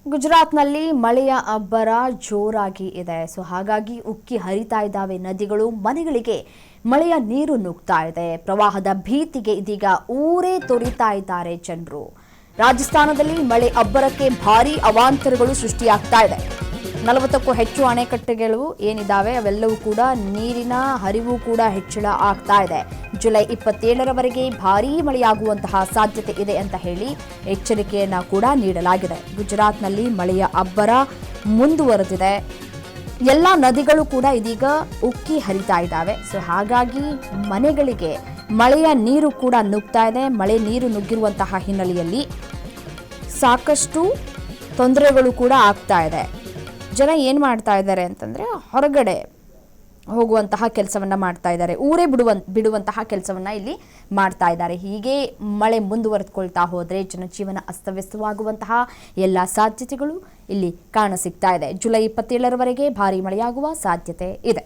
ಗುಜರಾತ್ನಲ್ಲಿ ಮಳೆಯ ಅಬ್ಬರ ಜೋರಾಗಿ ಇದೆ. ಹಾಗಾಗಿ ಉಕ್ಕಿ ಹರಿತಾ ಇದ್ದಾವೆ ನದಿಗಳು, ಮನೆಗಳಿಗೆ ಮಳೆಯ ನೀರು ನುಗ್ತಾ ಇದೆ. ಪ್ರವಾಹದ ಭೀತಿಗೆ ಇದೀಗ ಊರೇ ತೊರಿತಾ ಇದ್ದಾರೆ ಜನರು. ರಾಜಸ್ಥಾನದಲ್ಲಿ ಮಳೆ ಅಬ್ಬರಕ್ಕೆ ಭಾರೀ ಅವಾಂತರಗಳು ಸೃಷ್ಟಿಯಾಗ್ತಾ ಇದೆ. 40ಕ್ಕೂ ಹೆಚ್ಚು ಅಣೆಕಟ್ಟೆಗಳು ಏನಿದಾವೆ ಅವೆಲ್ಲವೂ ಕೂಡ ನೀರಿನ ಹರಿವು ಕೂಡ ಹೆಚ್ಚಳ ಆಗ್ತಾ ಇದೆ. ಜುಲೈ 27ರವರೆಗೆ ಭಾರೀ ಮಳೆಯಾಗುವಂತಹ ಸಾಧ್ಯತೆ ಇದೆ ಅಂತ ಹೇಳಿ ಎಚ್ಚರಿಕೆಯನ್ನ ಕೂಡ ನೀಡಲಾಗಿದೆ. ಗುಜರಾತ್ನಲ್ಲಿ ಮಳೆಯ ಅಬ್ಬರ ಮುಂದುವರೆದಿದೆ. ಎಲ್ಲ ನದಿಗಳು ಕೂಡ ಇದೀಗ ಉಕ್ಕಿ ಹರಿತಾ ಇದ್ದಾವೆ. ಹಾಗಾಗಿ ಮನೆಗಳಿಗೆ ಮಳೆಯ ನೀರು ಕೂಡ ನುಗ್ತಾ ಇದೆ. ಮಳೆ ನೀರು ನುಗ್ಗಿರುವಂತಹ ಹಿನ್ನೆಲೆಯಲ್ಲಿ ಸಾಕಷ್ಟು ತೊಂದರೆಗಳು ಕೂಡ ಆಗ್ತಾ ಇದೆ. ಜನ ಏನು ಮಾಡ್ತಾ ಇದ್ದಾರೆ ಅಂತಂದರೆ ಹೊರಗಡೆ ಹೋಗುವಂತಹ ಕೆಲಸವನ್ನು ಮಾಡ್ತಾ ಇದ್ದಾರೆ. ಊರೇ ಬಿಡುವಂತಹ ಕೆಲಸವನ್ನು ಇಲ್ಲಿ ಮಾಡ್ತಾ ಇದ್ದಾರೆ. ಹೀಗೆ ಮಳೆ ಮುಂದುವರೆದುಕೊಳ್ತಾ ಹೋದರೆ ಜನಜೀವನ ಅಸ್ತವ್ಯಸ್ತವಾಗುವಂತಹ ಎಲ್ಲ ಸಾಧ್ಯತೆಗಳು ಇಲ್ಲಿ ಕಾಣಸಿಗ್ತಾ ಇದೆ. ಜುಲೈ 27ರವರೆಗೆ ಭಾರೀ ಮಳೆಯಾಗುವ ಸಾಧ್ಯತೆ ಇದೆ.